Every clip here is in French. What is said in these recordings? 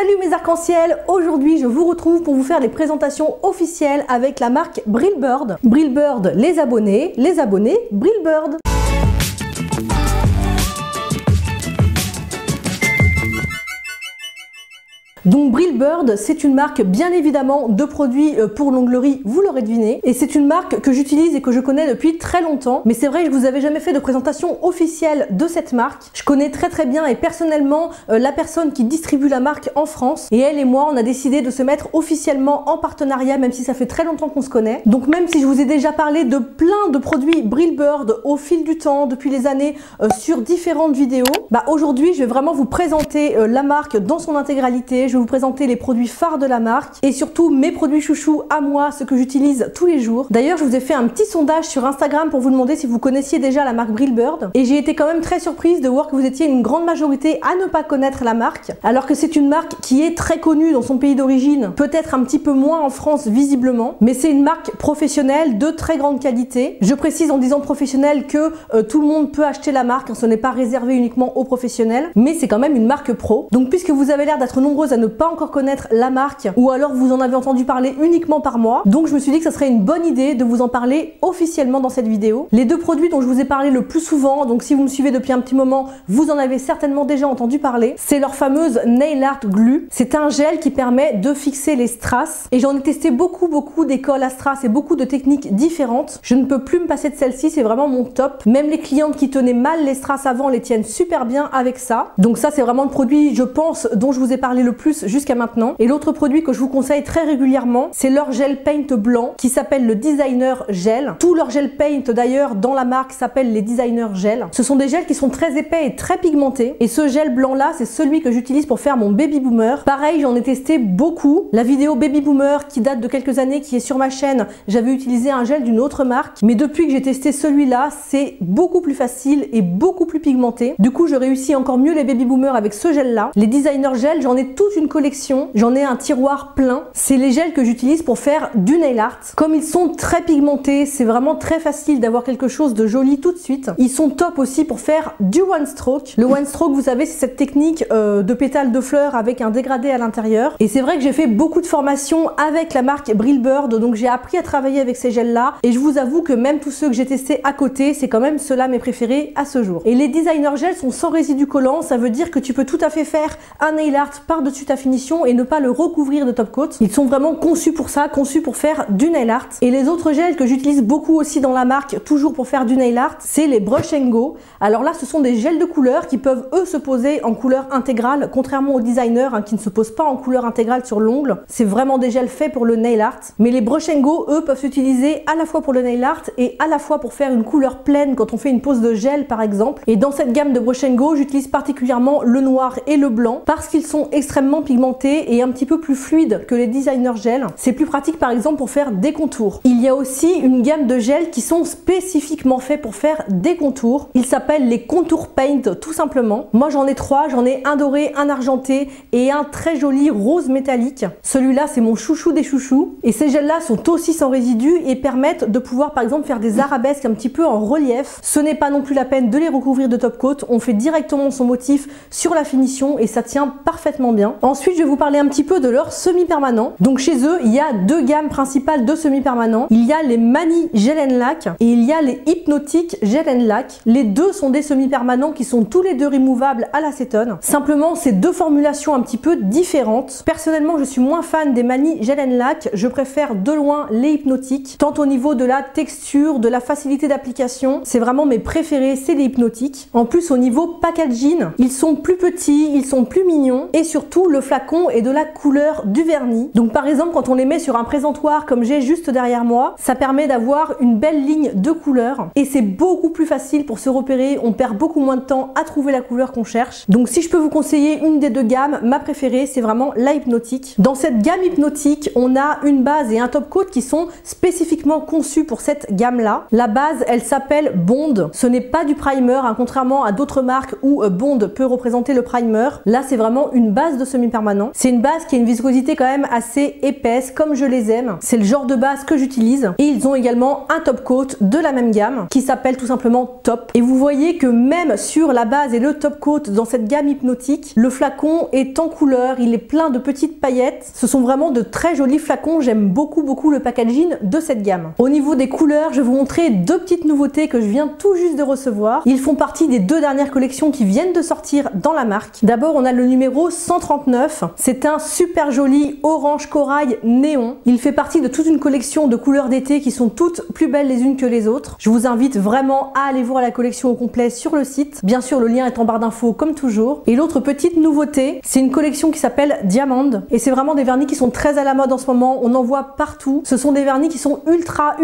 Salut mes arcs-en-ciel, aujourd'hui je vous retrouve pour vous faire les présentations officielles avec la marque Brillbird. Brillbird, les abonnés, Brillbird. Donc Brillbird, c'est une marque bien évidemment de produits pour l'onglerie, vous l'aurez deviné. Et c'est une marque que j'utilise et que je connais depuis très longtemps. Mais c'est vrai que je vous avais jamais fait de présentation officielle de cette marque. Je connais très bien et personnellement la personne qui distribue la marque en France. Et elle et moi, on a décidé de se mettre officiellement en partenariat, même si ça fait très longtemps qu'on se connaît. Donc même si je vous ai déjà parlé de plein de produits Brillbird au fil du temps, depuis les années, sur différentes vidéos, bah aujourd'hui je vais vraiment vous présenter la marque dans son intégralité. Je vais vous présenter les produits phares de la marque et surtout mes produits chouchous à moi, ce que j'utilise tous les jours. D'ailleurs, je vous ai fait un petit sondage sur Instagram pour vous demander si vous connaissiez déjà la marque Brillbird et j'ai été quand même très surprise de voir que vous étiez une grande majorité à ne pas connaître la marque, alors que c'est une marque qui est très connue dans son pays d'origine, peut-être un petit peu moins en France visiblement, mais c'est une marque professionnelle de très grande qualité. Je précise en disant professionnelle que tout le monde peut acheter la marque, hein, ce n'est pas réservé uniquement aux professionnels, mais c'est quand même une marque pro. Donc puisque vous avez l'air d'être nombreuses à ne pas encore connaître la marque ou alors vous en avez entendu parler uniquement par moi, donc je me suis dit que ça serait une bonne idée de vous en parler officiellement dans cette vidéo. Les deux produits dont je vous ai parlé le plus souvent, donc si vous me suivez depuis un petit moment, vous en avez certainement déjà entendu parler, c'est leur fameuse Nail Art Glue. C'est un gel qui permet de fixer les strass et j'en ai testé beaucoup des colles à strass et beaucoup de techniques différentes. Je ne peux plus me passer de celle-ci, c'est vraiment mon top. Même les clientes qui tenaient mal les strass avant les tiennent super bien avec ça. Donc ça c'est vraiment le produit, je pense, dont je vous ai parlé le plus jusqu'à maintenant. Et l'autre produit que je vous conseille très régulièrement, c'est leur gel paint blanc qui s'appelle le Designer Gel. Tout leur gel paint d'ailleurs dans la marque s'appelle les Designer Gel. Ce sont des gels qui sont très épais et très pigmentés. Et ce gel blanc là, c'est celui que j'utilise pour faire mon Baby Boomer. Pareil, j'en ai testé beaucoup. La vidéo Baby Boomer qui date de quelques années, qui est sur ma chaîne, j'avais utilisé un gel d'une autre marque. Mais depuis que j'ai testé celui-là, c'est beaucoup plus facile et beaucoup plus pigmenté. Du coup, je réussis encore mieux les Baby Boomers avec ce gel là. Les Designer Gel, j'en ai toute une collection, j'en ai un tiroir plein. C'est les gels que j'utilise pour faire du nail art. Comme ils sont très pigmentés, c'est vraiment très facile d'avoir quelque chose de joli tout de suite. Ils sont top aussi pour faire du one stroke. Le one stroke, vous savez, c'est cette technique de pétales de fleurs avec un dégradé à l'intérieur. Et c'est vrai que j'ai fait beaucoup de formations avec la marque Brillbird, donc j'ai appris à travailler avec ces gels là. Et je vous avoue que même tous ceux que j'ai testés à côté, c'est quand même ceux-là mes préférés à ce jour. Et les Designer Gels sont sans résidus collants, ça veut dire que tu peux tout à fait faire un nail art par-dessus ta finition et ne pas le recouvrir de top coat. Ils sont vraiment conçus pour ça, conçus pour faire du nail art. Et les autres gels que j'utilise beaucoup aussi dans la marque, toujours pour faire du nail art, c'est les Brush & Go. Alors là, ce sont des gels de couleur qui peuvent eux se poser en couleur intégrale, contrairement aux designers qui ne se posent pas en couleur intégrale sur l'ongle. C'est vraiment des gels faits pour le nail art. Mais les Brush & Go, eux, peuvent s'utiliser à la fois pour le nail art et à la fois pour faire une couleur pleine quand on fait une pose de gel par exemple. Et dans cette gamme de Brush & Go, j'utilise particulièrement le noir et le blanc parce qu'ils sont extrêmement pigmentés et un petit peu plus fluides que les Designer Gel. C'est plus pratique par exemple pour faire des contours. Il y a aussi une gamme de gels qui sont spécifiquement faits pour faire des contours. Ils s'appellent les Contour Paint tout simplement. Moi j'en ai trois, j'en ai un doré, un argenté et un très joli rose métallique. Celui-là c'est mon chouchou des chouchous. Et ces gels là sont aussi sans résidus et permettent de pouvoir par exemple faire des arabesques un petit peu en relief. Ce n'est pas non plus la peine de les recouvrir de top coat. On fait directement son motif sur la finition et ça tient parfaitement bien. Ensuite je vais vous parler un petit peu de leur semi-permanent. Donc chez eux, il y a deux gammes principales de semi-permanents. Il y a les Mani Gel and Lac et il y a les Hypnotic Gel and Lac. Les deux sont des semi-permanents qui sont tous les deux removables à l'acétone. Simplement, c'est deux formulations un petit peu différentes. Personnellement, je suis moins fan des Mani Gel and Lac. Je préfère de loin les Hypnotic, tant au niveau de la texture, de la facilité d'application. C'est vraiment mes préférés, c'est les Hypnotic. En plus, au niveau packaging, ils sont plus petits, ils sont plus mignons et surtout, le flacon est de la couleur du vernis. Donc par exemple, quand on les met sur un présentoir comme j'ai juste derrière moi, ça permet d'avoir une belle ligne de couleur et c'est beaucoup plus facile pour se repérer. On perd beaucoup moins de temps à trouver la couleur qu'on cherche. Donc si je peux vous conseiller une des deux gammes, ma préférée, c'est vraiment la Hypnotic. Dans cette gamme Hypnotic, on a une base et un top coat qui sont spécifiquement conçus pour cette gamme-là. La base, elle s'appelle Bond. Ce n'est pas du primer, contrairement à d'autres marques où Bond peut représenter le primer. Là, c'est vraiment une base de semi semi-permanent. C'est une base qui a une viscosité quand même assez épaisse, comme je les aime. C'est le genre de base que j'utilise. Et ils ont également un top coat de la même gamme qui s'appelle tout simplement Top. Et vous voyez que même sur la base et le top coat dans cette gamme hypnotique, le flacon est en couleur, il est plein de petites paillettes. Ce sont vraiment de très jolis flacons. J'aime beaucoup le packaging de cette gamme. Au niveau des couleurs, je vais vous montrer deux petites nouveautés que je viens tout juste de recevoir. Ils font partie des deux dernières collections qui viennent de sortir dans la marque. D'abord, on a le numéro 139. C'est un super joli orange corail néon. Il fait partie de toute une collection de couleurs d'été qui sont toutes plus belles les unes que les autres. Je vous invite vraiment à aller voir la collection au complet sur le site. Bien sûr, le lien est en barre d'infos comme toujours. Et l'autre petite nouveauté, c'est une collection qui s'appelle Diamond. Et c'est vraiment des vernis qui sont très à la mode en ce moment. On en voit partout. Ce sont des vernis qui sont ultra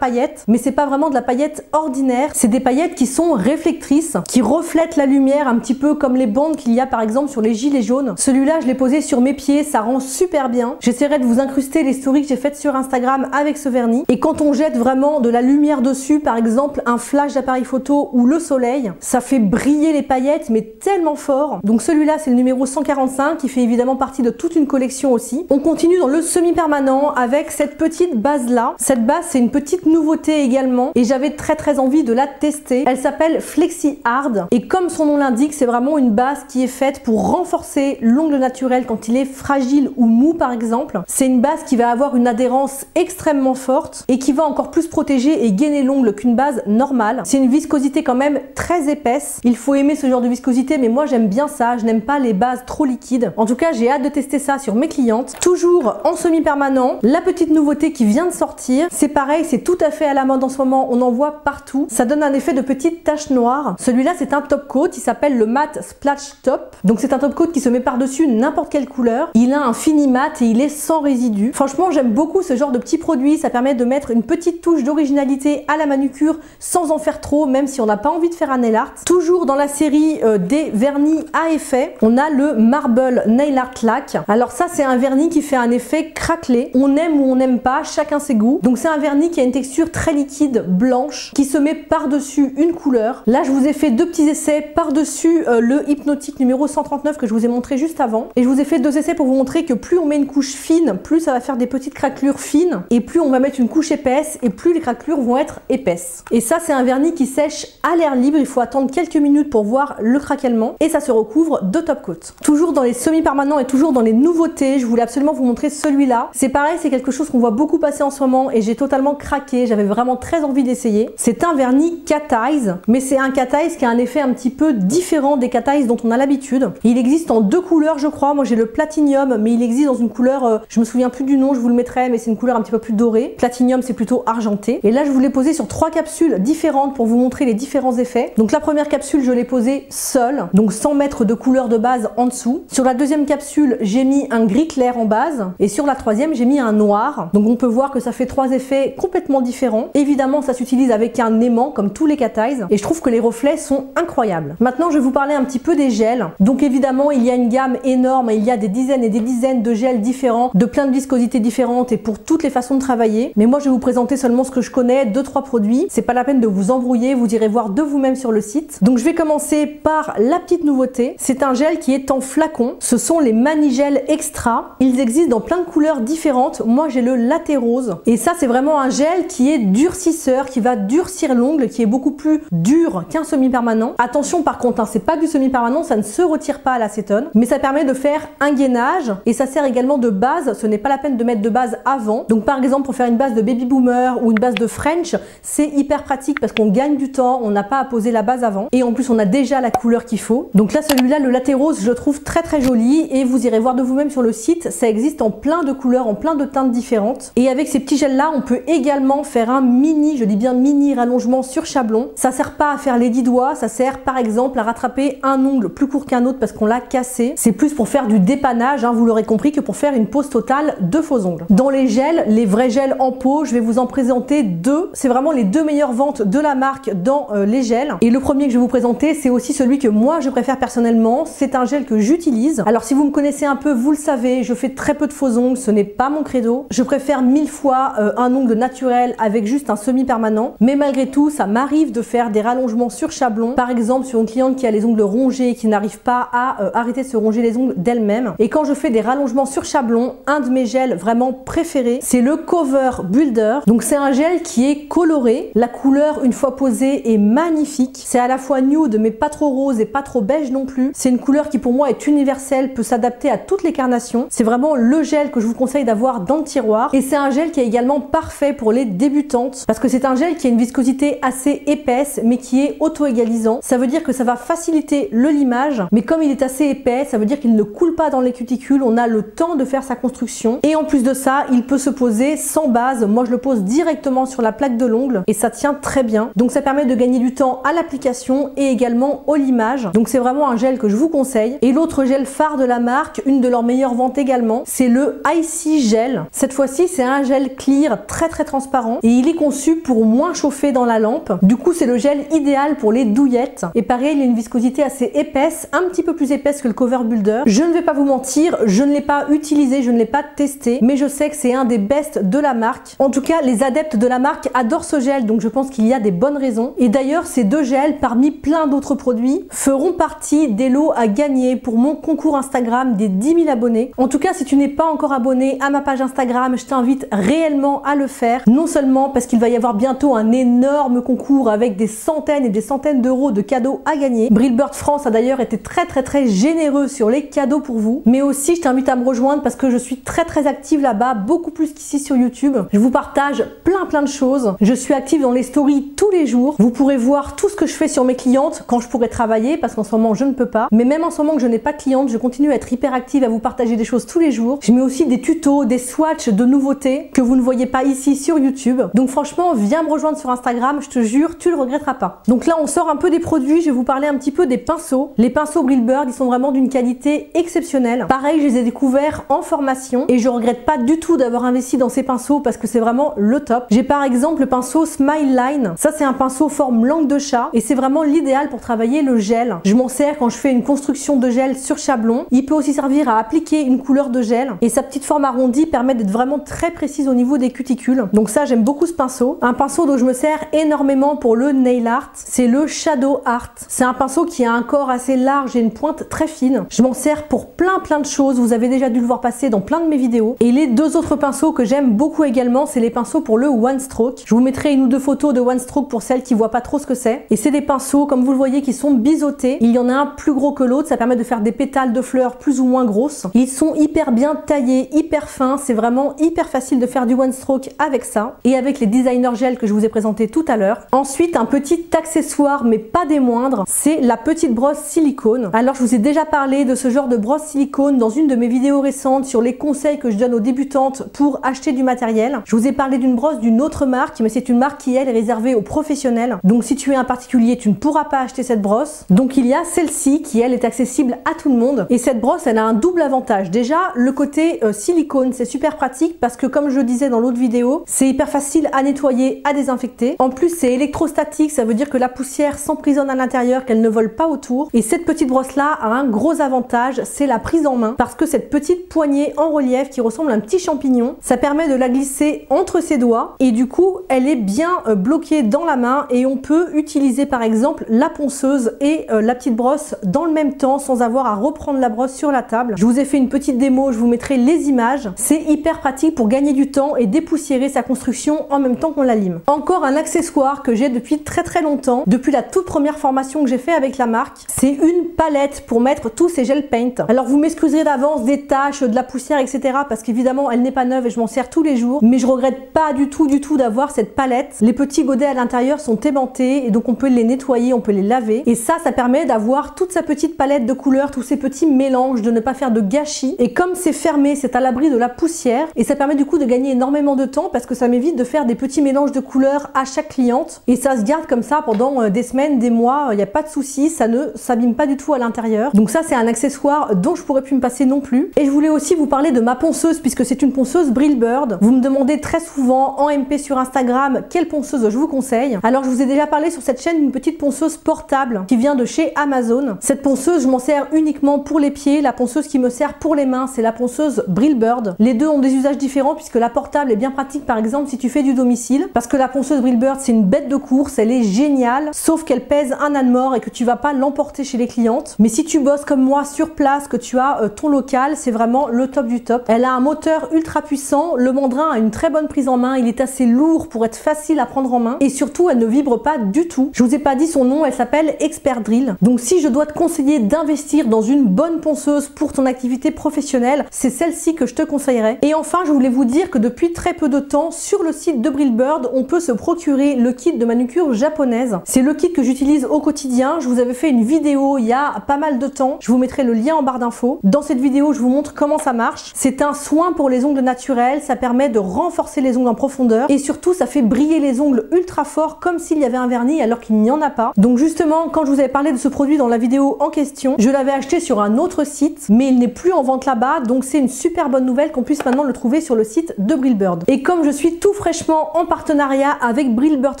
paillettes. Mais c'est pas vraiment de la paillette ordinaire. C'est des paillettes qui sont réflectrices, qui reflètent la lumière un petit peu comme les bandes qu'il y a par exemple sur les gilets jaunes. Celui-là, je l'ai posé sur mes pieds. Ça rend super bien. J'essaierai de vous incruster les stories que j'ai faites sur Instagram avec ce vernis. Et quand on jette vraiment de la lumière dessus, par exemple un flash d'appareil photo ou le soleil, ça fait briller les paillettes mais tellement fort. Donc celui-là c'est le numéro 145 qui fait évidemment partie de toute une collection aussi. On continue dans le semi-permanent avec cette petite base là. Cette base c'est une petite nouveauté également et j'avais très envie de la tester. Elle s'appelle Flexi Hard et comme son nom l'indique, c'est vraiment une base qui est faite pour renforcer l'ongle naturel quand il est fragile ou mou par exemple. C'est une base qui va avoir une adhérence extrêmement forte et qui va encore plus protéger et gainer l'ongle qu'une base normale. C'est une viscosité quand même très épaisse. Il faut aimer ce genre de viscosité, mais moi j'aime bien ça. Je n'aime pas les bases trop liquides. En tout cas, j'ai hâte de tester ça sur mes clientes. Toujours en semi-permanent, la petite nouveauté qui vient de sortir, c'est pareil, c'est tout à fait à la mode en ce moment. On en voit partout. Ça donne un effet de petites taches noires. Celui-là, c'est un top coat. Il s'appelle le Matte Splash Top. Donc c'est un top coat qui se met par-dessus n'importe quelle couleur. Il a un fini mat et il est sans résidus. Franchement, j'aime beaucoup ce genre de petits produits. Ça permet de mettre une petite touche d'originalité à la manucure sans en faire trop, même si on n'a pas envie de faire un nail art. Toujours dans la série des vernis à effet, on a le Marble Nail Art Lac. Alors ça, c'est un vernis qui fait un effet craquelé. On aime ou on n'aime pas, chacun ses goûts. Donc c'est un vernis qui a une texture très liquide, blanche, qui se met par-dessus une couleur. Là, je vous ai fait deux petits essais par-dessus le Hypnotique numéro 139 que je vous ai montré juste avant. Et je vous ai fait deux essais pour vous montrer que plus on met une couche fine, plus ça va faire des petites craquelures fines. Et plus on va mettre une couche épaisse, et plus les craquelures vont être épaisses. Et ça, c'est un vernis qui sèche à l'air libre. Il faut attendre quelques minutes pour voir le craquellement. Et ça se recouvre de top coat. Toujours dans les semi-permanents et toujours dans les nouveautés, je voulais absolument vous montrer celui-là. C'est pareil, c'est quelque chose qu'on voit beaucoup passer en ce moment et j'ai totalement craqué. J'avais vraiment très envie d'essayer. C'est un vernis Cat Eyes, mais c'est un Cat Eyes qui a un effet un petit peu différent des Cat Eyes dont on a l'habitude. Il existe en deux couleurs, je crois. Moi, j'ai le Platinum, mais il existe dans une couleur, je me souviens plus du nom, je vous le mettrai, mais c'est une couleur un petit peu plus dorée. Platinum, c'est plutôt argenté. Et là, je vous l'ai posé sur trois capsules différentes pour vous montrer les différents effets. Donc la première capsule, je l'ai posée seule, donc sans mettre de couleur de base en dessous. Sur la deuxième capsule, j'ai mis un gris clair en base. Et sur la troisième, j'ai mis un noir. Donc on peut voir que ça fait trois effets complètement différents. Évidemment, ça s'utilise avec un aimant, comme tous les Cat Eyes. Et je trouve que les reflets sont incroyables. Maintenant, je vais vous parler un petit peu des gels. Donc évidemment, il y a une gamme énorme. Il y a des dizaines et des dizaines de gels différents, de plein de viscosités différentes et pour toutes les façons de travailler. Mais moi, je vais vous présenter seulement ce que je connais, 2-3 produits. C'est pas la peine de vous embrouiller, vous irez voir de vous-même sur le site. Donc je vais commencer par la petite nouveauté. C'est un gel qui est en flacon. Ce sont les Manigel Extra. Ils existent dans plein de couleurs différentes. Moi, j'ai le Latte Rose. Et ça, c'est vraiment un gel qui est durcisseur, qui va durcir l'ongle, qui est beaucoup plus dur qu'un semi-permanent. Attention par contre, hein, c'est pas du semi-permanent, ça ne se retire pas à l'acétone, mais ça permet de faire un gainage et ça sert également de base. Ce n'est pas la peine de mettre de base avant. Donc par exemple, pour faire une base de Baby Boomer ou une base de French, c'est hyper pratique parce qu'on gagne du temps, on n'a pas à poser la base avant et en plus on a déjà la couleur qu'il faut. Donc là, celui-là, le Latte Rose, je le trouve très joli et vous irez voir de vous-même sur le site. Ça existe en plein de couleurs, en plein de teintes différentes. Et avec ces petits gels là, on peut également faire un mini, je dis bien mini rallongement sur chablon. Ça sert pas à faire les 10 doigts, ça sert par exemple à rattraper un ongle plus court qu'un autre parce qu'on l'a cassé. C'est plus pour faire du dépannage, hein, vous l'aurez compris, que pour faire une pose totale de faux ongles. Dans les gels, les vrais gels en pot, je vais vous en présenter deux. C'est vraiment les deux meilleures ventes de la marque dans les gels. Et le premier que je vais vous présenter, c'est aussi celui que moi je préfère personnellement. C'est un gel que j'utilise. Alors si vous me connaissez un peu, vous le savez, je fais très peu de faux ongles, ce n'est pas mon credo. Je préfère 1000 fois un ongle naturel avec juste un semi-permanent. Mais malgré tout, ça m'arrive de faire des rallongements sur chablon. Par exemple, sur une cliente qui a les ongles rongés et qui n'arrive pas à arrêter de se ronger les ongles d'elle-même. Et quand je fais des rallongements sur chablon, un de mes gels vraiment préférés, c'est le Cover Builder. Donc c'est un gel qui est coloré. La couleur, une fois posée, est magnifique. C'est à la fois nude mais pas trop rose et pas trop beige non plus. C'est une couleur qui pour moi est universelle, peut s'adapter à toutes les carnations. C'est vraiment le gel que je vous conseille d'avoir dans le tiroir. Et c'est un gel qui est également parfait pour les débutantes parce que c'est un gel qui a une viscosité assez épaisse mais qui est auto-égalisant. Ça veut dire que ça va faciliter le limage, mais comme il est assez épais, ça veut dire qu'il ne coule pas dans les cuticules. On a le temps de faire sa construction. Et en plus de ça, il peut se poser sans base. Moi, je le pose directement sur la plaque de l'ongle et ça tient très bien. Donc ça permet de gagner du temps à l'application et également au limage. Donc c'est vraiment un gel que je vous conseille. Et l'autre gel phare de la marque, une de leurs meilleures ventes également, c'est le Icy Gel. Cette fois-ci, c'est un gel clear très transparent et il est conçu pour moins chauffer dans la lampe. Du coup, c'est le gel idéal pour les douillettes. Et pareil, il a une viscosité assez épaisse, un petit peu plus épaisse que le Cover Builder. Je ne vais pas vous mentir, je ne l'ai pas utilisé, je ne l'ai pas testé, mais je sais que c'est un des best de la marque. En tout cas, les adeptes de la marque adorent ce gel, donc je pense qu'il y a des bonnes raisons. Et d'ailleurs, ces deux gels, parmi plein d'autres produits, feront partie des lots à gagner pour mon concours Instagram des 10 000 abonnés. En tout cas, si tu n'es pas encore abonné à ma page Instagram, je t'invite réellement à le faire. Non seulement parce qu'il va y avoir bientôt un énorme concours avec des centaines et des centaines d'euros de cadeaux à gagner. Brilebird France a d'ailleurs été très généreux sur les cadeaux pour vous. Mais aussi, je t'invite à me rejoindre parce que je suis très active là-bas, beaucoup plus qu'ici sur YouTube. Je vous partage plein de choses. Je suis active dans les stories tous les jours. Vous pourrez voir tout ce que je fais sur mes clientes quand je pourrai travailler parce qu'en ce moment, je ne peux pas. Mais même en ce moment que je n'ai pas de clientes, je continue à être hyper active, à vous partager des choses tous les jours. Je mets aussi des tutos, des swatchs de nouveautés que vous ne voyez pas ici sur YouTube. Donc franchement, viens me rejoindre sur Instagram, je te jure, tu le regretteras pas. Donc là, on sort un peu des produits, je vais vous parler un petit peu des pinceaux. Les pinceaux Brilebird, ils sont vraiment d'une qualité exceptionnelle. Pareil, je les ai découverts en formation et je regrette pas du tout d'avoir investi dans ces pinceaux parce que c'est vraiment le top. J'ai par exemple le pinceau Smile Line. Ça, c'est un pinceau forme langue de chat et c'est vraiment l'idéal pour travailler le gel. Je m'en sers quand je fais une construction de gel sur chablon. Il peut aussi servir à appliquer une couleur de gel et sa petite forme arrondie permet d'être vraiment très précise au niveau des cuticules. Donc ça, j'aime beaucoup ce pinceau. Un pinceau dont je me sers énormément pour le nail art, c'est le Shadow Art. C'est un pinceau qui a un corps assez large et une pointe très fine. Je m'en sers pour plein de choses. Vous avez déjà dû le voir passer dans plein de mes vidéos. Et les deux autres pinceaux que j'aime beaucoup également, c'est les pinceaux pour le One Stroke. Je vous mettrai une ou deux photos de One Stroke pour celles qui voient pas trop ce que c'est. Et c'est des pinceaux, comme vous le voyez, qui sont biseautés. Il y en a un plus gros que l'autre. Ça permet de faire des pétales de fleurs plus ou moins grosses. Ils sont hyper bien taillés, hyper fins. C'est vraiment hyper facile de faire du One Stroke avec ça. Et avec les designer gel que je vous ai présenté tout à l'heure. Ensuite, un petit accessoire, mais pas des moindres, c'est la petite brosse silicone. Alors, je vous ai déjà parlé de ce genre de brosse silicone dans une de mes vidéos récentes sur les conseils que je donne aux débutantes pour acheter du matériel. Je vous ai parlé d'une brosse d'une autre marque, mais c'est une marque qui, elle, est réservée aux professionnels. Donc, si tu es un particulier, tu ne pourras pas acheter cette brosse. Donc, il y a celle-ci qui, elle, est accessible à tout le monde. Et cette brosse, elle a un double avantage. Déjà, le côté silicone, c'est super pratique parce que, comme je le disais dans l'autre vidéo, c'est hyper facile à nettoyer, à désinfecter. En plus, c'est électrostatique, ça veut dire que la poussière s'emprisonne à l'intérieur, qu'elle ne vole pas autour. Et cette petite brosse-là a un gros avantage, c'est la prise en main, parce que cette petite poignée en relief qui ressemble à un petit champignon, ça permet de la glisser entre ses doigts et du coup, elle est bien bloquée dans la main et on peut utiliser par exemple la ponceuse et la petite brosse dans le même temps sans avoir à reprendre la brosse sur la table. Je vous ai fait une petite démo, je vous mettrai les images. C'est hyper pratique pour gagner du temps et dépoussiérer sa construction en même temps qu'on la lime. Encore un accessoire que j'ai depuis très longtemps, depuis la toute première formation que j'ai fait avec la marque, c'est une palette pour mettre tous ces gel paint. Alors vous m'excuserez d'avance des taches, de la poussière, etc. parce qu'évidemment elle n'est pas neuve et je m'en sers tous les jours, mais je regrette pas du tout d'avoir cette palette. Les petits godets à l'intérieur sont aimantés et donc on peut les nettoyer, on peut les laver et ça permet d'avoir toute sa petite palette de couleurs, tous ces petits mélanges, de ne pas faire de gâchis. Et comme c'est fermé, c'est à l'abri de la poussière et ça permet du coup de gagner énormément de temps parce que ça m'évite de faire des petits mélanges de couleurs à chaque cliente et ça se garde comme ça pendant des semaines, des mois, il n'y a pas de souci, ça ne s'abîme pas du tout à l'intérieur. Donc ça, c'est un accessoire dont je pourrais plus me passer non plus. Et je voulais aussi vous parler de ma ponceuse puisque c'est une ponceuse Brilebird. Vous me demandez très souvent en MP sur Instagram quelle ponceuse je vous conseille. Alors je vous ai déjà parlé sur cette chaîne d'une petite ponceuse portable qui vient de chez Amazon. Cette ponceuse, je m'en sers uniquement pour les pieds. La ponceuse qui me sert pour les mains, c'est la ponceuse Brilebird. Les deux ont des usages différents puisque la portable est bien pratique par exemple si tu fais du domicile parce que la ponceuse Brilebird c'est une bête de course, elle est géniale sauf qu'elle pèse un âne mort et que tu vas pas l'emporter chez les clientes. Mais si tu bosses comme moi sur place, que tu as ton local, c'est vraiment le top du top. Elle a un moteur ultra puissant, le Mandrin a une très bonne prise en main, il est assez lourd pour être facile à prendre en main et surtout elle ne vibre pas du tout. Je vous ai pas dit son nom, elle s'appelle Expert Drill. Donc si je dois te conseiller d'investir dans une bonne ponceuse pour ton activité professionnelle, c'est celle-ci que je te conseillerais. Et enfin, je voulais vous dire que depuis très peu de temps, sur le site de Brillbird, on peut se procurer le kit de manucure japonaise. C'est le kit que j'utilise au quotidien. Je vous avais fait une vidéo il y a pas mal de temps. Je vous mettrai le lien en barre d'infos. Dans cette vidéo, je vous montre comment ça marche. C'est un soin pour les ongles naturels. Ça permet de renforcer les ongles en profondeur et surtout, ça fait briller les ongles ultra fort comme s'il y avait un vernis alors qu'il n'y en a pas. Donc justement, quand je vous avais parlé de ce produit dans la vidéo en question, je l'avais acheté sur un autre site, mais il n'est plus en vente là-bas. Donc c'est une super bonne nouvelle qu'on puisse maintenant le trouver sur le site de Brillbird. Et comme je suis tout fraîchement en partenariat avec Brillbird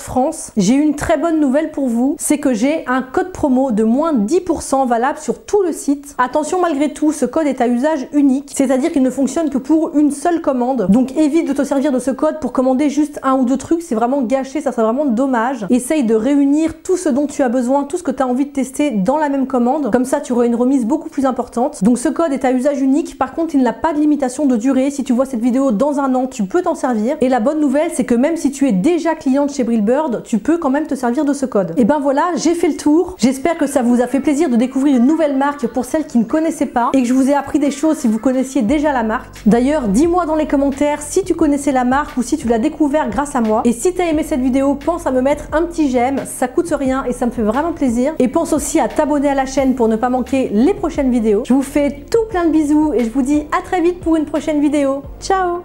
France, j'ai une très bonne nouvelle pour vous, c'est que j'ai un code promo de moins 10% valable sur tout le site. Attention, malgré tout, ce code est à usage unique, c'est-à-dire qu'il ne fonctionne que pour une seule commande. Donc évite de te servir de ce code pour commander juste un ou deux trucs, c'est vraiment gâché, ça serait vraiment dommage. Essaye de réunir tout ce dont tu as besoin, tout ce que tu as envie de tester dans la même commande, comme ça tu auras une remise beaucoup plus importante. Donc ce code est à usage unique, par contre il n'a pas de limitation de durée. Si tu vois cette vidéo dans un an, tu peux t'en servir. Et la bonne nouvelle, c'est que même si tu es déjà cliente chez Brillbird, tu peux quand même te servir de ce code. Et ben voilà, j'ai fait le tour. J'espère que ça vous a fait plaisir de découvrir une nouvelle marque pour celles qui ne connaissaient pas et que je vous ai appris des choses si vous connaissiez déjà la marque. D'ailleurs, dis-moi dans les commentaires si tu connaissais la marque ou si tu l'as découvert grâce à moi. Et si tu as aimé cette vidéo, pense à me mettre un petit j'aime, ça coûte rien et ça me fait vraiment plaisir. Et pense aussi à t'abonner à la chaîne pour ne pas manquer les prochaines vidéos. Je vous fais tout plein de bisous et je vous dis à très vite pour une prochaine vidéo. Ciao!